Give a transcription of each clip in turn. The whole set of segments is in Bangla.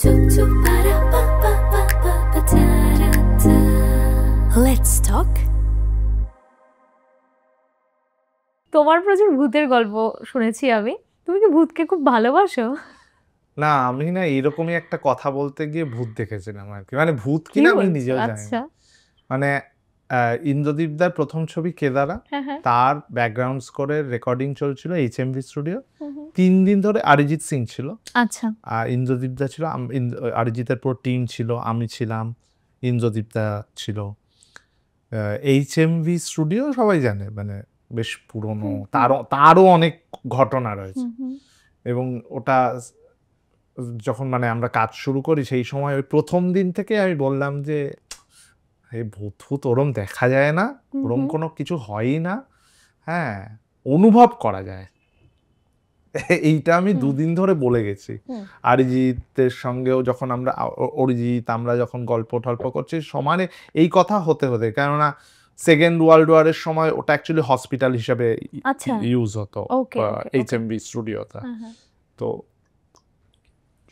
Let's talk. তোমার প্রচুর ভূতের গল্প শুনেছি আমি। তুমি কি ভূতকে খুব ভালোবাসো? না, আমি না এরকমই একটা কথা বলতে গিয়ে ভূত দেখেছিলাম আর কি। মানে ভূত কিনা আমি নিজেও জানি আচ্ছা। না। মানে ইন্দ্রদীপদার প্রথম ছবি কেদারা, হ্যাঁ। তার ব্যাকগ্রাউন্ড স্কোরের রেকর্ডিং চলছিল HMV স্টুডিও। 3 দিন ধরে অরিজিৎ সিং ছিল। আচ্ছা। আর ইন্দ্রদীপদা ছিল, অরিজিতের পুরো টিম ছিল, আমি ছিলাম, ইন্দ্রদীপদা ছিল। HMV স্টুডিও সবাই জানে, মানে বেশ পুরনো, তারও অনেক ঘটনা রয়েছে। এবং ওটা যখন মানে আমরা কাজ শুরু করি সেই সময় ওই প্রথম দিন থেকে আমি বললাম যে এই ভূত ভূত ওরম দেখা যায় না, ওরম কোনো কিছু হয়ই না, হ্যাঁ অনুভব করা যায়। এইটা আমি 2 দিন ধরে বলে গেছি। অরিজিতের সঙ্গেও যখন আমরা আমরা যখন গল্প টল্প করছি সমানে এই কথা হতে হতে, কেননা সেকেন্ড ওয়ার্ল্ড ওয়ারের সময় ওটা অ্যাকচুয়ালি হসপিটাল হিসেবে ইউজ হতো HMV স্টুডিওতে। তো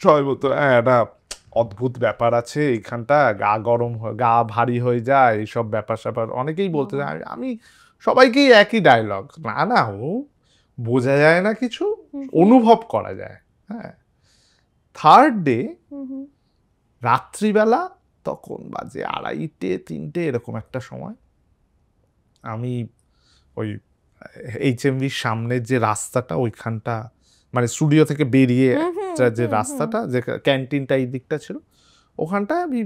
সবাই বলতো একটা অদ্ভুত ব্যাপার আছে এইখানটা, গা গরম গা ভারী হয়ে যায়, এইসব ব্যাপার স্যাপার অনেকেই বলতে যায়। আমি সবাইকেই একই ডায়লগ, না ও বোঝা যায় না কিছু, অনুভব করা যায়। হ্যাঁ, থার্ড ডে রাত্রিবেলা তখন বাজে 2:30-3টে এরকম একটা সময়, আমি ওই HMVর সামনের যে রাস্তাটা ওইখানটা, মানে স্টুডিও থেকে বেরিয়ে যে রাস্তাটা, যে ক্যান্টিনটা এই দিকটা ছিল, ওখানটায় আমি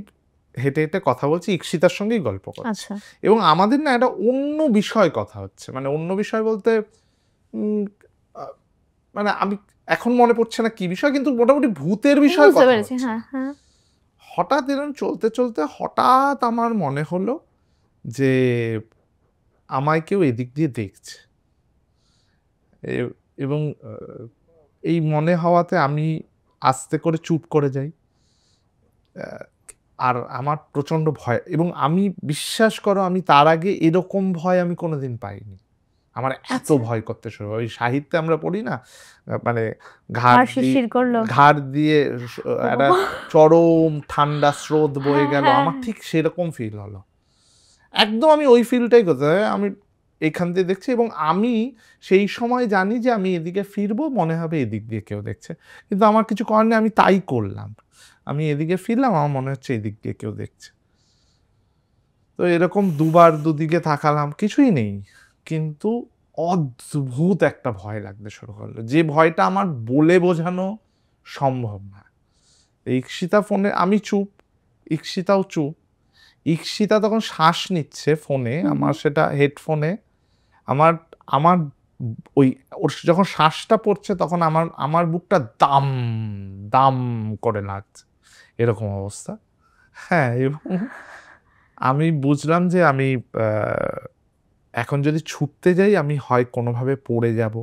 হেঁটে হেঁটে কথা বলছি, ইকশিতার সঙ্গেই গল্প করছি। এবং আমাদের না একটা অন্য বিষয় কথা হচ্ছে, মানে অন্য বিষয় বলতে মানে আমি এখন মনে পড়ছে না কি বিষয়, কিন্তু মোটামুটি ভূতের বিষয় কথা হচ্ছে। হঠাৎ এরকম চলতে চলতে হঠাৎ আমার মনে হলো যে আমায় কেউ এদিক দিয়ে দেখছে, এবং এই মনে হওয়াতে আমি আস্তে করে চুপ করে যাই। আর আমার প্রচন্ড ভয়, এবং আমি বিশ্বাস করো আমি তার আগে এরকম ভয় আমি কোনোদিন পাইনি। আমার এত ভয় করতে শুরু, ওই সাহিত্যে আমরা পড়ি না, মানে ঘাড় দিয়ে একটা চরম ঠান্ডা স্রোত বয়ে গেল, আমার ঠিক সেরকম ফিল হলো। একদম আমি ওই ফিলটাই করতে, আমি এখান দিয়ে দেখছি, এবং আমি সেই সময় জানি যে আমি এদিকে ফিরবো, মনে হবে এদিক দিয়ে কেউ দেখছে, কিন্তু আমার কিছু করার নেই, আমি তাই করলাম। আমি এদিকে ফিরলাম, আমার মনে হচ্ছে এদিক দিয়ে কেউ দেখছে। তো এরকম দুবার দুদিকে তাকালাম, কিছুই নেই, কিন্তু অদ্ভুত একটা ভয় লাগতে শুরু করলো, যে ভয়টা আমার বলে বোঝানো সম্ভব না। ইকশিতা ফোনে, আমি চুপ, ইকশিতাও চুপ। ইকশিতা তখন শ্বাস নিচ্ছে ফোনে, আমার সেটা হেডফোনে, আমার আমার ওই ওর যখন শ্বাসটা পড়ছে তখন আমার বুকটা দাম দাম করে লাগছে, এরকম অবস্থা। হ্যাঁ, এবং আমি বুঝলাম যে আমি এখন যদি ছুটতে যাই আমি হয় কোনোভাবে পড়ে যাব,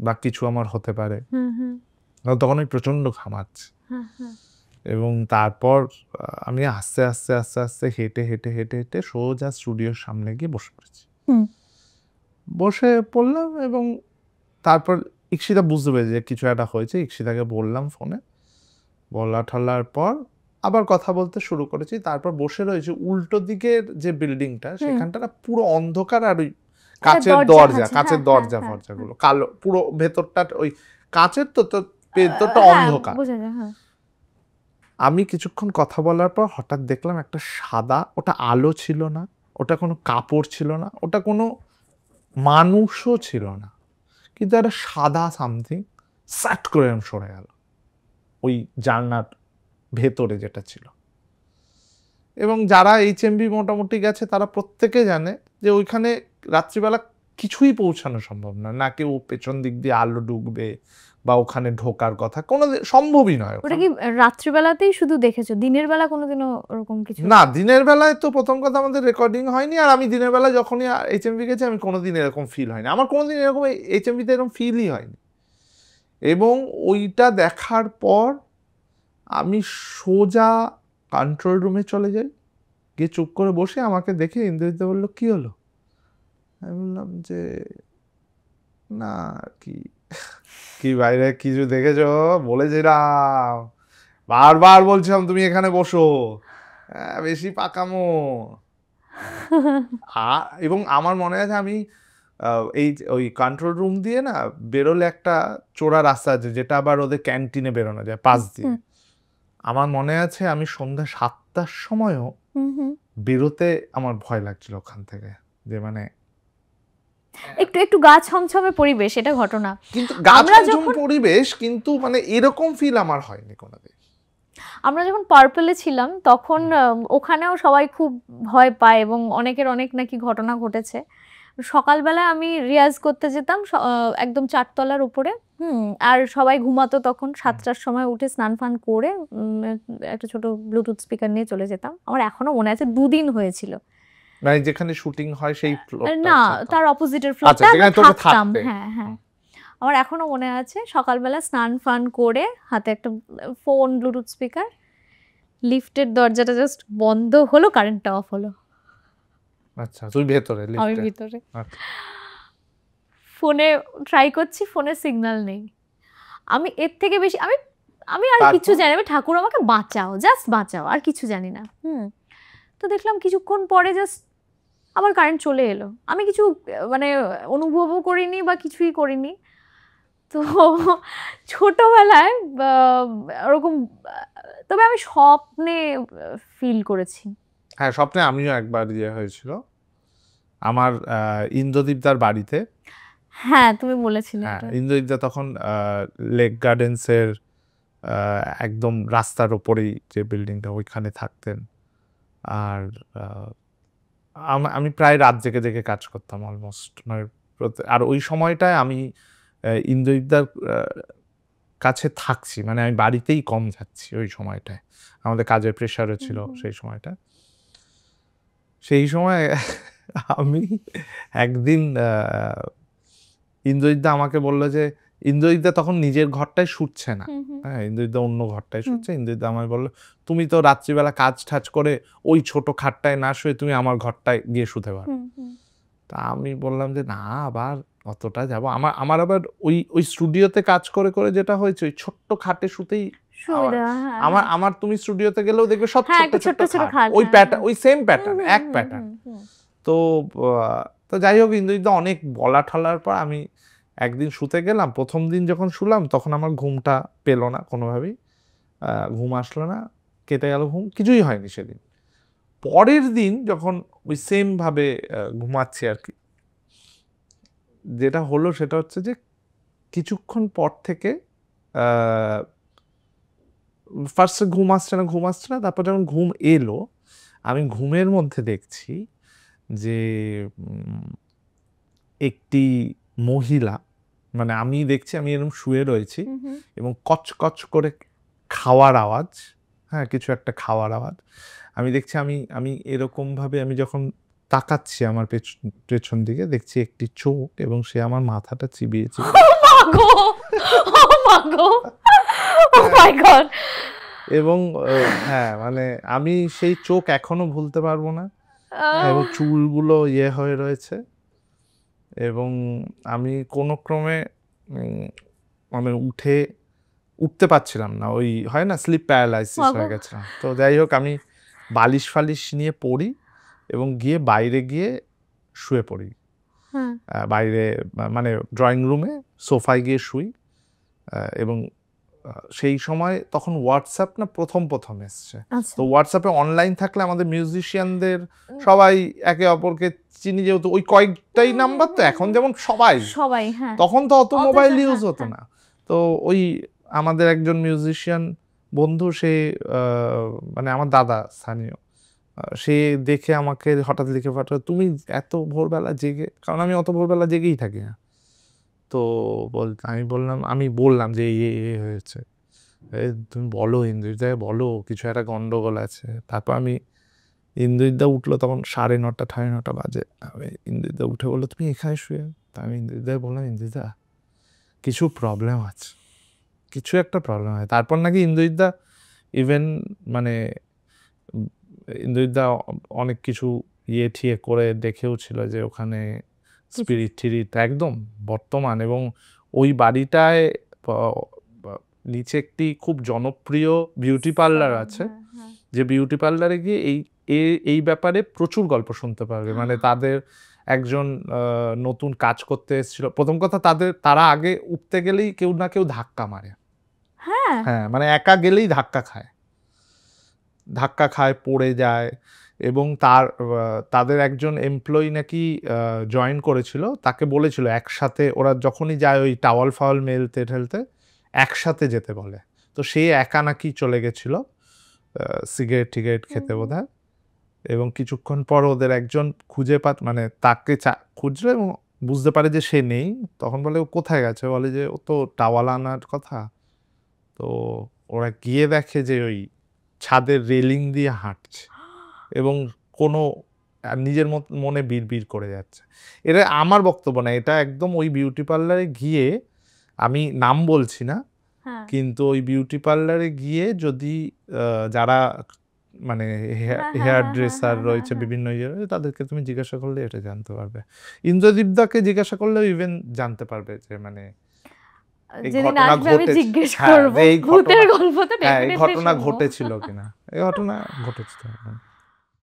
বা কিছু আমার হতে পারে। তখন আমি প্রচন্ড ঘামাচ্ছি, এবং তারপর আমি আস্তে আস্তে আস্তে আস্তে হেঁটে হেঁটে হেঁটে হেঁটে সোজা স্টুডিওর সামনে গিয়ে বসে পড়েছি। বসে পড়লাম, এবং তারপর ইকশিতা বুঝতে পেরেছে যে কিছু একটা হয়েছে। ইকশিতাকে বললাম ফোনে, টলার পর আবার কথা বলতে শুরু করেছি। তারপর বসে রয়েছে উল্টো দিকের যে বিল্ডিংটা, সেখানটা না পুরো অন্ধকার, আর ওই কাচের দরজা ফরজাগুলো কালো, পুরো ভেতরটা ওই কাচের, তো ভেতরটা অন্ধকার। আমি কিছুক্ষণ কথা বলার পর হঠাৎ দেখলাম একটা সাদা, ওটা আলো ছিল না, ওটা কোনো কাপড় ছিল না, ওটা কোনো মানুষও ছিল না, কিন্তু একটা সাদা সামথিং স্যাট করে সরে গেল ওই জানলার ভেতরে যেটা ছিল। এবং যারা HMV মোটামুটি গেছে তারা প্রত্যেকে জানে যে ওইখানে রাত্রিবেলা কিছুই পৌঁছানো সম্ভব না, না কেউ পেছন দিক দিয়ে আলো ঢুকবে বা ওখানে ঢোকার কথা কোনো সম্ভবই নয়। ওটা কি রাত্রিবেলাতেই শুধু দেখেছো, দিনের বেলা কোনোদিনও ওরকম কিছু? না, দিনের বেলায় তো প্রথম কথা আমাদের রেকর্ডিং হয়নি, আর আমি দিনের বেলা যখনই HMV গেছি আমি কোনোদিন এরকম ফিল হয়নি, আমার কোনোদিন এরকম HMVতে এরকম ফিলই হয়নি। এবং ওইটা দেখার পর আমি সোজা কন্ট্রোল রুমে চলে যাই, গিয়ে চুপ করে বসে, আমাকে দেখে ইন্দ্রজিৎ বললো কি হলো, আমি বললাম যে না কি বাইরে কিছু দেখেছো, বলেছিলাম বারবার বলছিলাম তুমি এখানে বসো, বেশি পাকামো। এবং আমার মনে আছে আমি এই ওই কন্ট্রোল রুম দিয়ে না বেরোলে একটা চোরা রাস্তা আছে যেটা আবার ওদের ক্যান্টিনে বেরোনো যায় পাশ দিয়ে। আমার মনে আছে আমি সন্ধ্যা 7টার সময়ও বেরোতে আমার ভয় লাগছিল ওখান থেকে, যে মানে একটু একটু গা ছমছমে পরিবেশ, এটা ঘটনা। কিন্তু গা ছমছম পরিবেশ, কিন্তু মানে এরকম ফিল আমার হয়নি কোনোদিন। আমরা যখন পার্পলে ছিলাম তখন ওখানেও সবাই খুব ভয় পায় এবং অনেকের অনেক নাকি ঘটনা ঘটেছে। সকালবেলায় আমি রিয়াজ করতে যেতাম একদম 4 তলার উপরে, আর সবাই ঘুমাতো তখন। 7টার সময় উঠে স্নান ফান করে একটা ছোট ব্লুটুথ স্পিকার নিয়ে চলে যেতাম। আমার এখনো মনে আছে 2 দিন হয়েছিল, মানে যেখানে শুটিং হয় সেই ফ্লোরটা? না, তার অপোজিটের ফ্লোরটা আমি থাকতাম। হ্যাঁ হ্যাঁ, আমার এখনো মনে আছে সকালবেলা স্নান ফান করে হাতে একটা ফোন, ব্লুটুথ স্পিকার, লিফটের দরজাটা জাস্ট বন্ধ হলো, কারেন্টটা অফ হলো। আচ্ছা, তুই ভেতরে? আমি ভিতরে ফোনে ট্রাই করছি, ফোনে সিগন্যাল নেই। আমি এর থেকে বেশি আমি আমি আর কিছু জানি না, আমি ঠাকুর আমাকে বাঁচাও, জাস্ট বাঁচাও, আর কিছু জানি না। তো দেখলাম কিছুক্ষণ পরে জাস্ট আবার কারেন্ট চলে এলো। আমি কিছু মানে অনুভবও করিনি বা কিছুই করিনি। তো ছোটবেলায় ওরকম, তবে আমি স্বপ্নে ফিল করেছি। হ্যাঁ, স্বপ্নে আমিও একবার হয়েছিল আমার ইন্দ্রদীপদার বাড়িতে। হ্যাঁ, তুমি বলেছিলে। হ্যাঁ, ইন্দ্রদীপদা তখন লেক গার্ডেন্সের একদম রাস্তার ওপরেই যে বিল্ডিংটা, ওইখানে থাকতেন। আর আমি প্রায় রাত জেগে জেগে কাজ করতাম অলমোস্ট, মানে আর ওই সময়টায় আমি ইন্দ্রদীপদার কাছে থাকছি, মানে আমি বাড়িতেই কম যাচ্ছি ওই সময়টায়। আমাদের কাজের প্রেশারও ছিল সেই সময়টা। সেই সময় আমি একদিন ইন্দ্রজিৎদা আমাকে বললো যে, ইন্দ্রজিৎদা তখন নিজের ঘরটায় শুচ্ছে না, হ্যাঁ, ইন্দ্রজিৎদা অন্য ঘরটায় শুচ্ছে। ইন্দ্রজিৎদা আমাকে বললো, তুমি তো রাত্রিবেলা কাজ ঠাজ করে ওই ছোট খাটটায় না শুয়ে তুমি আমার ঘরটায় গিয়ে শুতে পারো। তা আমি বললাম যে না, আবার অতটা যাবো? আমার আবার ওই স্টুডিওতে কাজ করে করে যেটা হয়েছে, ওই ছোট্ট খাটে শুতেই আমার তুমি স্টুডিওতে গেলেও দেখবে সব ছোট্ট ছোট খাট, ওই প্যাটার্ন, ওই সেম প্যাটার্ন, এক প্যাটার্ন। তো যাই হোক, ইন্দ্রজিৎদা অনেক বলা ঠলার পর আমি একদিন শুতে গেলাম। প্রথম দিন যখন শুলাম তখন আমার ঘুমটা পেল না কোনোভাবেই, ঘুম আসলো না, কেটে গেল ঘুম, কিছুই হয়নি সেদিন। পরের দিন যখন ওই সেম ভাবে ঘুমাচ্ছি আর কি, যেটা হলো সেটা হচ্ছে যে কিছুক্ষণ পর থেকে ফার্স্টে ঘুম আসছে না, তারপর যখন ঘুম এলো, আমি ঘুমের মধ্যে দেখছি যে একটি মহিলা, মানে আমি দেখছি আমি এরকম শুয়ে রয়েছি এবং কচকচ করে খাওয়ার আওয়াজ, হ্যাঁ, কিছু একটা খাওয়ার আওয়াজ আমি দেখছি। আমি এরকম ভাবে আমি যখন তাকাচ্ছি আমার পেছন দিকে, দেখছি একটি চোখ এবং সে আমার মাথাটা চিবিয়ে এবং হ্যাঁ, মানে আমি সেই চোখ এখনো ভুলতে পারবো না, এবং চুলগুলো হয়ে রয়েছে, এবং আমি কোনো ক্রমে মানে উঠতে পারছিলাম না, ওই হয় না স্লিপ প্যারালাইসিস হয়ে গেছিলাম। তো যাই হোক, আমি বালিশ ফালিশ নিয়ে পড়ি এবং বাইরে গিয়ে শুয়ে পড়ি, বাইরে মানে ড্রয়িং রুমে সোফায় গিয়ে শুই। এবং সেই সময় তখন হোয়াটসঅ্যাপ না প্রথম এসছে। তো হোয়াটসঅ্যাপে অনলাইন থাকলে আমাদের মিউজিশিয়ানদের সবাই একে অপরকে চিনি, যেহেতু ওই কয়েকটাই নাম্বার, তো এখন যেমন সবাই, তখন তো অত মোবাইল ইউজ হতো না। তো ওই আমাদের একজন মিউজিশিয়ান বন্ধু, সে মানে আমার দাদা স্থানীয়, সে দেখে আমাকে হঠাৎ লিখে পাঠালো, তুমি এত ভোরবেলা জেগে, কারণ আমি অত ভোরবেলা জেগেই থাকি না। তো আমি বললাম যে হয়েছে, তুমি বলো ইন্দ্রজিৎদা, বলো কিছু একটা গন্ডগোল আছে। তারপর ইন্দ্রজিৎদা উঠলো, তখন 9:30 9:30 বাজে। ইন্দ্রজিৎদা উঠে বললো, তুমি এখানে শুয়ে? তা আমি ইন্দ্রজিৎদা বললাম, ইন্দ্রজিৎদা কিছু প্রবলেম আছে, কিছু একটা প্রবলেম হয়। তারপর নাকি ইন্দ্রজিৎদা ইভেন মানে ইন্দ্রজিৎদা অনেক কিছু ঠিয়ে করে দেখেও ছিল যে ওখানে স্পিরিট একদম বর্তমান, এবং ওই বাড়িটায় নিচে একটি খুব জনপ্রিয় বিউটি পার্লার আছে, যে বিউটি পার্লারে গিয়ে এই ব্যাপারে প্রচুর গল্প শুনতে পারবে। মানে তাদের একজন নতুন কাজ করতে এসেছিল, প্রথম কথা তারা আগে উঠতে গেলেই কেউ না কেউ ধাক্কা মারে। হ্যাঁ, মানে একা গেলেই ধাক্কা খায়, পড়ে যায়। এবং তাদের একজন এমপ্লয়ি নাকি জয়েন করেছিল, তাকে বলেছিল একসাথে ওরা যখনই যায় ওই টাওয়াল ফাওয়াল মেলতে ঠেলতে একসাথে যেতে বলে। তো সে একা নাকি চলে গেছিল সিগারেট খেতে বোধহয়, এবং কিছুক্ষণ পর ওদের একজন মানে তাকে খুঁজলো এবং বুঝতে পারে যে সে নেই। তখন বলে ও কোথায় গেছে, বলে যে ও তো টাওয়াল আনার কথা। তো ওরা গিয়ে দেখে যে ওই ছাদের রেলিং দিয়ে হাঁটছে এবং কোনো নিজের মনে বিড়বিড় করে যাচ্ছে। এটা আমার বক্তব্য না, এটা একদম ওই বিউটি পার্লারে গিয়ে, আমি নাম বলছি না, কিন্তু ওই বিউটি পার্লারে গিয়ে যদি যারা মানে হেয়ার ড্রেসার রয়েছে বিভিন্ন তাদেরকে তুমি জিজ্ঞাসা করলে এটা জানতে পারবে। ইন্দ্রদীপ দাকে জিজ্ঞাসা করলেও ইভেন জানতে পারবে যে মানে এই ঘটনা ঘটেছিল কিনা, এই ঘটনা ঘটেছিল।